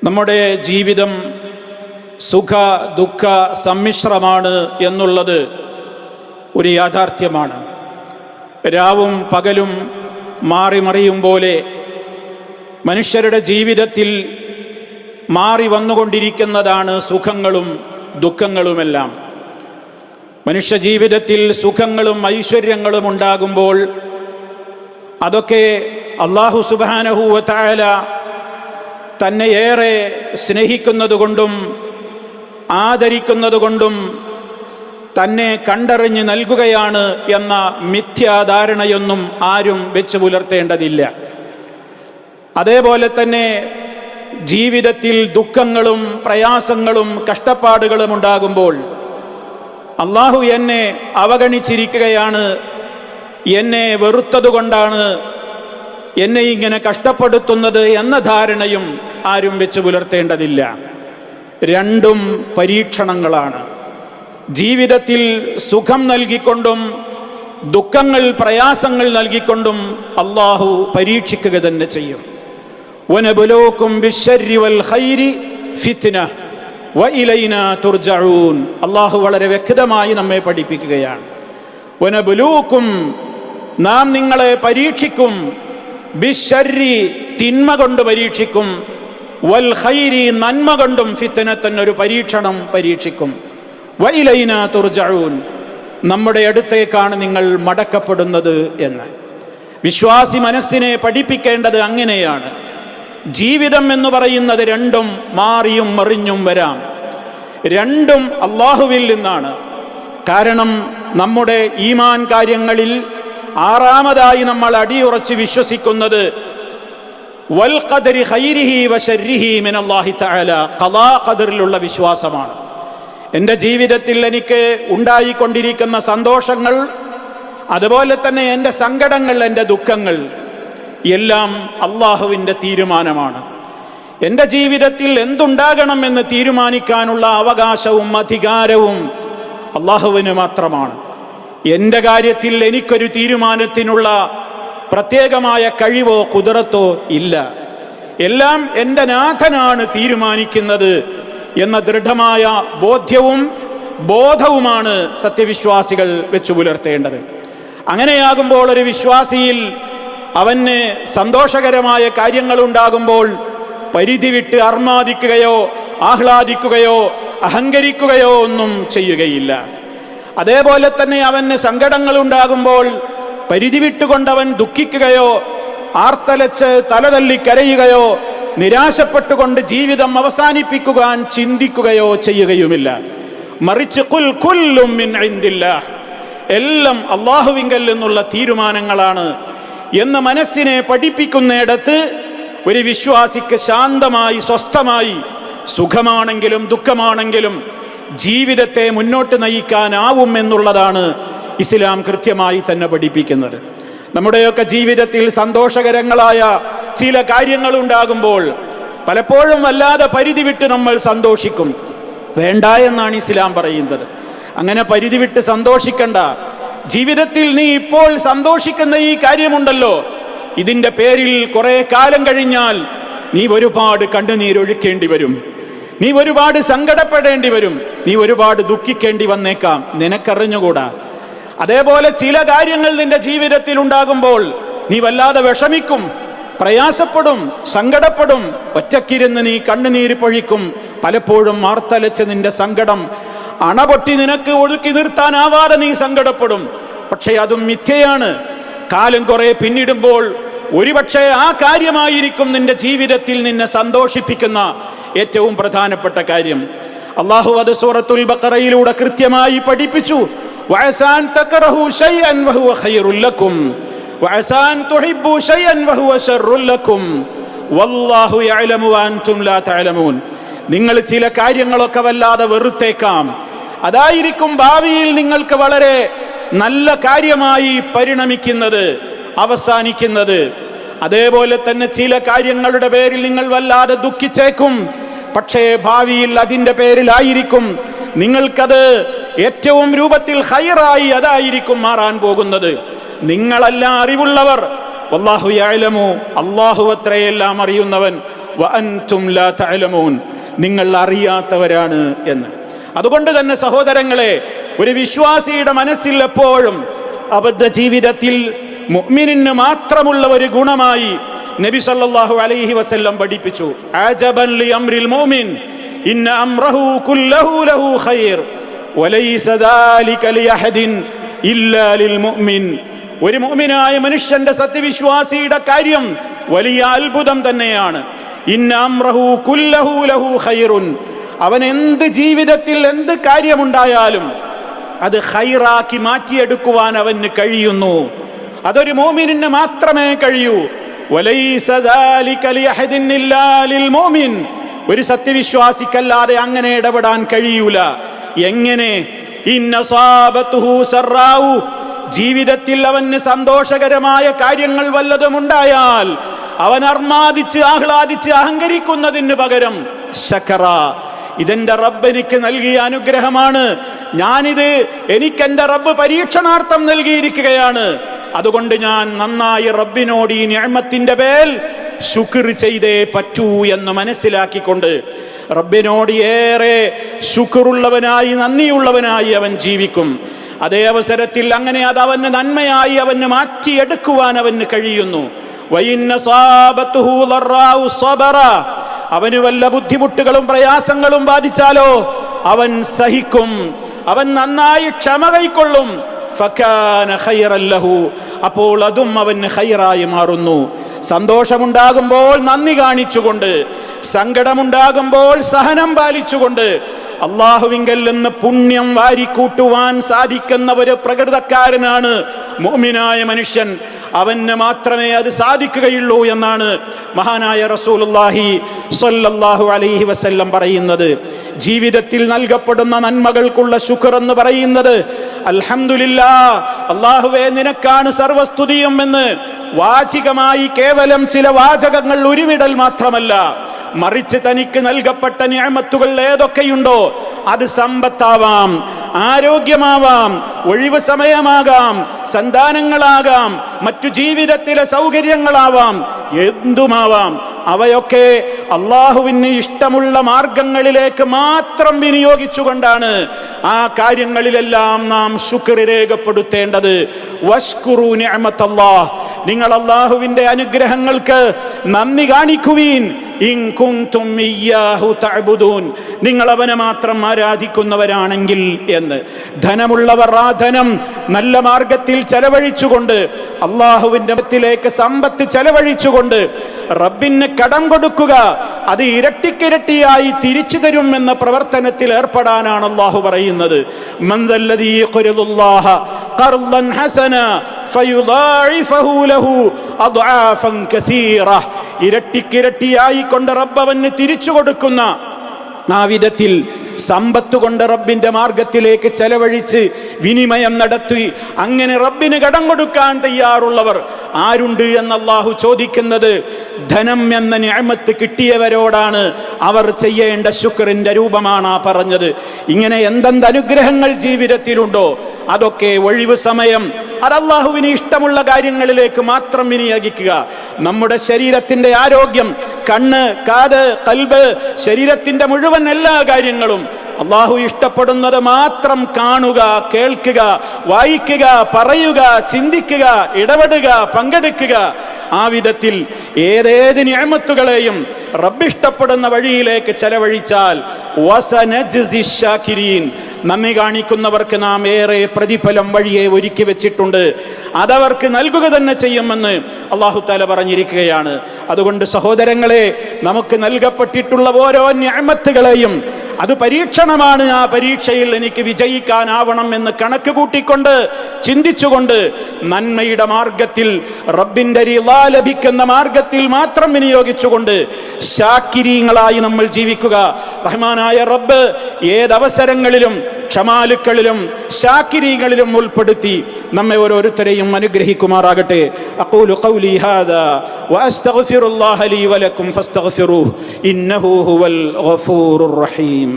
നമ്മുടെ ജീവിതം സുഖ ദുഃഖ സമ്മിശ്രമാണ് എന്നുള്ളത് ഒരു യാഥാർത്ഥ്യമാണ്. രാവും പകലും മാറി മറിയും പോലെ മനുഷ്യരുടെ ജീവിതത്തിൽ മാറി വന്നുകൊണ്ടിരിക്കുന്നതാണ് സുഖങ്ങളും ദുഃഖങ്ങളുമെല്ലാം. മനുഷ്യ ജീവിതത്തിൽ സുഖങ്ങളും ഐശ്വര്യങ്ങളും ഉണ്ടാകുമ്പോൾ അതൊക്കെ അല്ലാഹു സുബ്ഹാനഹു വ തആല തന്നെ ഏറെ സ്നേഹിക്കുന്നതുകൊണ്ടും ആദരിക്കുന്നതുകൊണ്ടും തന്നെ കണ്ടറിഞ്ഞ് നൽകുകയാണ് എന്ന മിഥ്യാധാരണയൊന്നും ആരും വെച്ചു പുലർത്തേണ്ടതില്ല. അതേപോലെ തന്നെ ജീവിതത്തിൽ ദുഃഖങ്ങളും പ്രയാസങ്ങളും കഷ്ടപ്പാടുകളും ഉണ്ടാകുമ്പോൾ അള്ളാഹു എന്നെ അവഗണിച്ചിരിക്കുകയാണ്, എന്നെ വെറുത്തതുകൊണ്ടാണ് എന്നെ ഇങ്ങനെ കഷ്ടപ്പെടുത്തുന്നത് എന്ന ധാരണയും ആരും വെച്ചു പുലർത്തേണ്ടതില്ല. രണ്ടും പരീക്ഷണങ്ങളാണ്. ജീവിതത്തിൽ സുഖം നൽകിക്കൊണ്ടും ദുഃഖങ്ങൾ പ്രയാസങ്ങൾ നൽകിക്കൊണ്ടും അള്ളാഹു പരീക്ഷിക്കുക തന്നെ ചെയ്യും. വനബുലൂകും ബിശ്ശർരി വൽ ഖൈരി ഫിത്ന വഇലൈനാ തുർജഊൻ. അള്ളാഹു വളരെ വ്യക്തമായി നമ്മെ പഠിപ്പിക്കുകയാണ്. വനബുലൂകും, നാം നിങ്ങളെ പരീക്ഷിക്കും, ബിശ്ശർരി തിന്മ കൊണ്ട് പരീക്ഷിക്കും, വൽ ഖൈരി നന്മ കൊണ്ടും ഫിത്നത്തൻ ഒരു പരീക്ഷണം പരീക്ഷിക്കും. വഇലൈനാ തുർജഊൻ, നമ്മുടെ അടുത്തേക്കാണ് നിങ്ങൾ മടക്കപ്പെടുന്നത് എന്ന്. വിശ്വാസി മനസ്സിനെ പഠിപ്പിക്കേണ്ടത് അങ്ങനെയാണ്. ജീവിതം എന്ന് പറയുന്നത് രണ്ടും മാറിയും മറിഞ്ഞും വരാം. രണ്ടും അള്ളാഹുവിൽ നിന്നാണ്. കാരണം നമ്മുടെ ഈമാൻ കാര്യങ്ങളിൽ ആറാമതായി നമ്മൾ അടിയുറച്ച് വിശ്വസിക്കുന്നത് വൽ ഖദരി ഖൈരിഹി വശർരിഹി മിനല്ലാഹി തആല, ഖളാ ഖദറിലുള്ള വിശ്വാസമാണ്. എൻ്റെ ജീവിതത്തിൽ എനിക്ക് ഉണ്ടായിക്കൊണ്ടിരിക്കുന്ന സന്തോഷങ്ങൾ, അതുപോലെ തന്നെ എൻ്റെ സങ്കടങ്ങൾ, എൻ്റെ ദുഃഖങ്ങൾ എല്ലാം അള്ളാഹുവിൻ്റെ തീരുമാനമാണ്. എൻ്റെ ജീവിതത്തിൽ എന്തുണ്ടാകണമെന്ന് തീരുമാനിക്കാനുള്ള അവകാശവും അധികാരവും അള്ളാഹുവിന് മാത്രമാണ്. എൻ്റെ കാര്യത്തിൽ എനിക്കൊരു തീരുമാനത്തിനുള്ള പ്രത്യേകമായ കഴിവോ കുദറത്തോ ഇല്ല. എല്ലാം എൻ്റെ നാഥനാണ് തീരുമാനിക്കുന്നത് എന്ന ദൃഢമായ ബോധ്യവും ബോധവുമാണ് സത്യവിശ്വാസികൾ വെച്ചു പുലർത്തേണ്ടത്. അങ്ങനെയാകുമ്പോൾ ഒരു വിശ്വാസിയിൽ അവന് സന്തോഷകരമായ കാര്യങ്ങൾ ഉണ്ടാകുമ്പോൾ പരിധി വിട്ട് അർമാദിക്കുകയോ ആഹ്ലാദിക്കുകയോ അഹങ്കരിക്കുകയോ ഒന്നും ചെയ്യുകയില്ല. അതേപോലെ തന്നെ അവന് സങ്കടങ്ങൾ ഉണ്ടാകുമ്പോൾ പരിധി വിട്ടുകൊണ്ടവൻ ദുഃഖിക്കുകയോ ആർത്തലച്ച് തലതല്ലി കരയുകയോ നിരാശപ്പെട്ടുകൊണ്ട് ജീവിതം അവസാനിപ്പിക്കുവാൻ ചിന്തിക്കുകയോ ചെയ്യുകയുമില്ല. മറിച്ച് ഖുൽ കുല്ലും മിൻ ഇൻദില്ലാഹ്, എല്ലാം അള്ളാഹുവിങ്കൽ നിന്നുള്ള തീരുമാനങ്ങളാണ് എന്ന് മനസ്സിനെ പഠിപ്പിക്കുന്നിടത്ത് ഒരു വിശ്വാസിക്ക് ശാന്തമായി സ്വസ്ഥമായി സുഖമാണെങ്കിലും ദുഃഖമാണെങ്കിലും ജീവിതത്തെ മുന്നോട്ട് നയിക്കാനാവും എന്നുള്ളതാണ് ഇസ്ലാം കൃത്യമായി തന്നെ പഠിപ്പിക്കുന്നത്. നമ്മുടെയൊക്കെ ജീവിതത്തിൽ സന്തോഷകരങ്ങളായ ചില കാര്യങ്ങൾ ഉണ്ടാകുമ്പോൾ പലപ്പോഴും വല്ലാതെ പരിധി വിട്ട് നമ്മൾ സന്തോഷിക്കും. വേണ്ട എന്നാണ് ഇസ്ലാം പറയുന്നത്. അങ്ങനെ പരിധി വിട്ട് സന്തോഷിക്കണ്ട. ജീവിതത്തിൽ നീ ഇപ്പോൾ സന്തോഷിക്കുന്ന ഈ കാര്യമുണ്ടല്ലോ, ഇതിൻ്റെ പേരിൽ കുറെ കാലം കഴിഞ്ഞാൽ നീ ഒരുപാട് കണ്ണുനീരൊഴുക്കേണ്ടി വരും, നീ ഒരുപാട് സങ്കടപ്പെടേണ്ടി വരും, നീ ഒരുപാട് ദുഃഖിക്കേണ്ടി വന്നേക്കാം, നിനക്കറിഞ്ഞുകൂടാ. അതേപോലെ ചില കാര്യങ്ങൾ നിന്റെ ജീവിതത്തിൽ ഉണ്ടാകുമ്പോൾ നീ വല്ലാതെ വിഷമിക്കും, പ്രയാസപ്പെടും, സങ്കടപ്പെടും, ഒറ്റക്കിരുന്ന് നീ കണ്ണുനീര് പൊഴിക്കും. പലപ്പോഴും മാർത്തലച്ച് നിന്റെ സങ്കടം അണപൊട്ടി നിനക്ക് ഒഴുക്കി നിർത്താനാവാതെ നീ സങ്കടപ്പെടും. പക്ഷേ അതും മിഥ്യയാണ്. കാലം കുറെ പിന്നിടുമ്പോൾ ഒരുപക്ഷെ ആ കാര്യമായിരിക്കും നിന്റെ ജീവിതത്തിൽ നിന്നെ സന്തോഷിപ്പിക്കുന്ന ഏറ്റവും പ്രധാനപ്പെട്ട കാര്യം. അല്ലാഹു അത് സൂറത്തുൽ ബഖറയിലൂടെ കൃത്യമായി പഠിപ്പിച്ചു. വഅസാൻ തക്റഹു ശൈഅൻ വഹുവ ഖൈറുൽ ലക്കും വഅസാൻ തുഹിബ്ബു ശൈഅൻ വഹുവ ശർറുൽ ലക്കും വല്ലാഹു യഅലമു വഅൻതും ലാ തഅലമൂൻ. നിങ്ങൾ ചില കാര്യങ്ങളൊക്കെ വല്ലാതെ വെറുത്തേക്കാം, അതായിരിക്കും ഭാവിയിൽ നിങ്ങൾക്ക് വളരെ നല്ല കാര്യമായി പരിണമിക്കുന്നത്, അവസാനിക്കുന്നത്. അതേപോലെ തന്നെ ചില കാര്യങ്ങളുടെ പേരിൽ നിങ്ങൾ വല്ലാതെ ദുഃഖിച്ചേക്കും, പക്ഷേ ഭാവിയിൽ അതിൻ്റെ പേരിലായിരിക്കും നിങ്ങൾക്കത് ഏറ്റവും രൂപത്തിൽ ഖൈറായി അതായിരിക്കും മാറാൻ പോകുന്നത്. നിങ്ങളല്ല അറിവുള്ളവർ, വല്ലാഹു യഅലമു, അല്ലാഹു അത്രയെല്ലാം അറിയുന്നവൻ, വഅൻതും ലാ തഅലമൂൻ, നിങ്ങൾ അറിയാത്തവരാണ് എന്ന്. അതുകൊണ്ട് തന്നെ സഹോദരങ്ങളെ, ഒരു വിശ്വാസിയുടെ മനസ്സിൽ എപ്പോഴും അവരുടെ ജീവിതത്തിൽ മുഅ്മിനിന് മാത്രമുള്ള ഒരു ഗുണമായി നബി സല്ലല്ലാഹു അലൈഹി വസല്ലം പഠിപ്പിച്ചു, അജബൻ ലി അംറിൽ മുഅ്മിൻ ഇന്ന അംറഹു കുല്ലഹു ലഹു ഖൈർ വലൈസ ദാലിക ലിഅഹദിൻ ഇല്ലാ ലിൽ മുഅ്മിൻ. ഒരു മുഅ്മിനായ മനുഷ്യന്റെ, സത്യവിശ്വാസിയുടെ കാര്യം വലിയ അത്ഭുതം തന്നെയാണ്. ഇന്ന അംറഹു കുല്ലഹു ലഹു ഖൈറുൻ, അവൻ എന്ത് ജീവിതത്തിൽ എന്ത് കാര്യമുണ്ടായാലും അത് ഖൈറാക്കി മാറ്റിയെടുക്കുവാൻ അവന് കഴിയുന്നു. അതൊരു മുഅ്മിനിന് മാത്രമേ കഴിയൂ. വലൈസ ദാലിക ലിഅഹദിൻ ഇല്ലാ ലിൽ മുഅ്മിൻ, ഒരു സത്യവിശ്വാസിക്കല്ലാതെ അങ്ങനെ ഇടപെടാൻ കഴിയൂല. എങ്ങനെ? ഇന്ന സാബതുഹു സറാഉ, ജീവിതത്തിൽ അവന് സന്തോഷകരമായ കാര്യങ്ങൾ വല്ലതും ഉണ്ടായാൽ അവൻ അർമാദിച്ച് ആഹ്ലാദിച്ച് അഹങ്കരിക്കുന്നതിന് പകരം ശക്കറ, ഇതെന്റെ റബ്ബ് എനിക്ക് നൽകിയ അനുഗ്രഹമാണ്, ഞാനിത് എനിക്കെന്റെ റബ്ബ് പരീക്ഷണാർത്ഥം നൽകിയിരിക്കുകയാണ്, അതുകൊണ്ട് ഞാൻ നന്നായി റബ്ബിനോട് ഈ നിഅമത്തിന്റെ മേൽ ശുക്ർ ചെയ്തേ പറ്റൂ എന്ന് മനസ്സിലാക്കിക്കൊണ്ട് റബ്ബിനോട് ഏറെ ശുക്റുള്ളവനായി, നന്ദിയുള്ളവനായി അവൻ ജീവിക്കും. അതേ അവസരത്തിൽ അങ്ങനെ അത് അവന് നന്മയായി അവന് മാറ്റിയെടുക്കുവാൻ അവന് കഴിയുന്നു. അവന് വല്ല ബുദ്ധിമുട്ടുകളും പ്രയാസങ്ങളും ബാധിച്ചാലോ അവൻ സഹിക്കും, അവൻ നന്നായി ക്ഷമ കൈക്കൊള്ളും. ഫകാന ഖൈറൻ ലഹു, അപ്പോൾ അതും അവന് ഖൈറായി മാറുന്നു. സന്തോഷമുണ്ടാകുമ്പോൾ നന്ദി കാണിച്ചുകൊണ്ട്, സങ്കടമുണ്ടാകുമ്പോൾ സഹനം പാലിച്ചുകൊണ്ട് അള്ളാഹുവിങ്കൽ നിന്ന് പുണ്യം വാരിക്കൂട്ടുവാൻ സാധിക്കുന്ന ഒരു പ്രകൃതക്കാരനാണ് മുഅ്മിനായ മനുഷ്യൻ. അവന് മാത്രമേ അത് സാധിക്കുകയുള്ളൂ എന്നാണ് മഹാനായ റസൂലുള്ളാഹി സ്വല്ലല്ലാഹു അലൈഹി വസല്ലം പറയുന്നത്. ജീവിതത്തിൽ നൽകപ്പെടുന്ന നന്മകൾക്കുള്ള ശുക്ർ എന്ന് പറയുന്നത് അൽഹംദുലില്ലാഹ്, അല്ലാഹുവേ നിനക്കാണ് സർവസ്തുതിയും എന്ന് വാചികമായി കേവലം ചില വാചകങ്ങൾ ഉരുവിടൽ മാത്രമല്ല, മറിച്ച് തനിക്ക് നൽകപ്പെട്ട നിഅമത്തുകൾ ഏതൊക്കെയുണ്ടോ, അത് സമ്പത്താവാം, ആരോഗ്യമാവാം, ഒഴിവ് സമയമാകാം, സന്താനങ്ങളാകാം, മറ്റു ജീവിതത്തിലെ സൗകര്യങ്ങളാവാം, എന്തുമാവാം, അവയൊക്കെ അള്ളാഹുവിന് ഇഷ്ടമുള്ള മാർഗങ്ങളിലേക്ക് മാത്രം വിനിയോഗിച്ചുകൊണ്ടാണ് ആ കാര്യങ്ങളിലെല്ലാം നാം ശുക്ർ രേഖപ്പെടുത്തേണ്ടത്. വഷ്കുറു നിഅമത്തല്ലാഹ്, നിങ്ങൾ അള്ളാഹുവിന്റെ അനുഗ്രഹങ്ങൾക്ക് നന്ദി കാണിക്കുവീൻ. ഇൻ കുൻതും ഇയ്യാഹു തഅബുദൂൻ, നിങ്ങൾ അവനെ മാത്രം ആരാധിക്കുന്നവരാണെങ്കിൽ എന്ന്. ധനമുള്ളവർ ആ ധനം നല്ല മാർഗത്തിൽ ചെലവഴിച്ചുകൊണ്ട്, അള്ളാഹുവിന്റെ മത്തിലേക്ക് സമ്പത്ത് ചെലവഴിച്ചുകൊണ്ട് റബ്ബിന് കടം കൊടുക്കുക, അത് ഇരട്ടിക്കിരട്ടിയായി തിരിച്ചു തരും എന്ന പ്രവർത്തനത്തിൽ ഏർപ്പെടാനാണ് അള്ളാഹു പറയുന്നത്. മൻ ദല്ലദീ യഖ്റിദുല്ലാഹ ഖർളൻ ഹസന ഫയുദാഇഫഹു ലഹു അദ്ആഫൻ കസീറ, ഇരട്ടിക്കിരട്ടിയായി കൊണ്ട് റബ്ബ് അവന് തിരിച്ചു കൊടുക്കുന്ന ആ വിധത്തിൽ സമ്പത്ത് കൊണ്ട് റബ്ബിന്റെ മാർഗത്തിലേക്ക് ചെലവഴിച്ച് വിനിമയം നടത്തി അങ്ങനെ റബ്ബിന് കടം കൊടുക്കാൻ തയ്യാറുള്ളവർ ആരുണ്ട് എന്ന് അല്ലാഹു ചോദിക്കുന്നത് ധനം എന്ന നിഅമത്ത് കിട്ടിയവരോടാണ്. അവർ ചെയ്യേണ്ട ശുക്റിന്റെ രൂപമാണ് ആ പറഞ്ഞത്. ഇങ്ങനെ എന്തെന്ത് അനുഗ്രഹങ്ങൾ ജീവിതത്തിലുണ്ടോ അതൊക്കെ ഒഴിവ് സമയം അത് അല്ലാഹുവിന് ഇഷ്ടമുള്ള കാര്യങ്ങളിലേക്ക് മാത്രം വിനിയോഗിക്കുക. നമ്മുടെ ശരീരത്തിന്റെ ആരോഗ്യം, കണ്ണ്, കാത്, ഖൽബ്, ശരീരത്തിന്റെ മുഴുവൻ എല്ലാ കാര്യങ്ങളും അള്ളാഹു ഇഷ്ടപ്പെടുന്നത് മാത്രം കാണുക, കേൾക്കുക, വായിക്കുക, പറയുക, ചിന്തിക്കുക, ഇടപെടുക, പങ്കെടുക്കുക. ആ വിധത്തിൽ ഏതേത് നിഅമത്തുകളെയും റബ്ബിഷ്ടപ്പെടുന്ന വഴിയിലേക്ക് ചെലവഴിച്ചാൽ വസനജ്സി ശാകിരീൻ, നന്ദി കാണിക്കുന്നവർക്ക് നാം ഏറെ പ്രതിഫലം വഴിയെ ഒരുക്കി വെച്ചിട്ടുണ്ട്, അതവർക്ക് നൽകുക തന്നെ ചെയ്യുമെന്ന് അല്ലാഹു തആല പറഞ്ഞിരിക്കുകയാണ്. അതുകൊണ്ട് സഹോദരങ്ങളെ, നമുക്ക് നൽകപ്പെട്ടിട്ടുള്ള ഓരോ നിഅമത്തുകളെയും അത് പരീക്ഷണമാണ്, ആ പരീക്ഷയിൽ എനിക്ക് വിജയിക്കാനാവണം എന്ന് കണക്ക് കൂട്ടിക്കൊണ്ട് ചിന്തിച്ചുകൊണ്ട് നന്മയുടെ മാർഗത്തിൽ റബ്ബിന്റെ റിളാ ലഭിക്കുന്ന മാർഗത്തിൽ മാത്രം വിനിയോഗിച്ചുകൊണ്ട് ശാകിരീങ്ങളായി നമ്മൾ ജീവിക്കുക. റഹ്മാനായ റബ്ബ് ഏതവസരങ്ങളിലും ക്ഷമാലുക്കളിലും ശാകിരീകളിലും ഉൾപ്പെടുത്തി നമ്മെ ഓരോരുത്തരെയും അനുഗ്രഹിക്കുമാറാകട്ടെ. അഖൂലു ഖൗലി ഹാദാ വഅസ്തഗ്ഫിറുല്ലാഹ ലീ വലക്കും ഫസ്തഗ്ഫിറൂഹു ഇന്നഹു ഹുവൽ ഗഫൂറുർ റഹീം.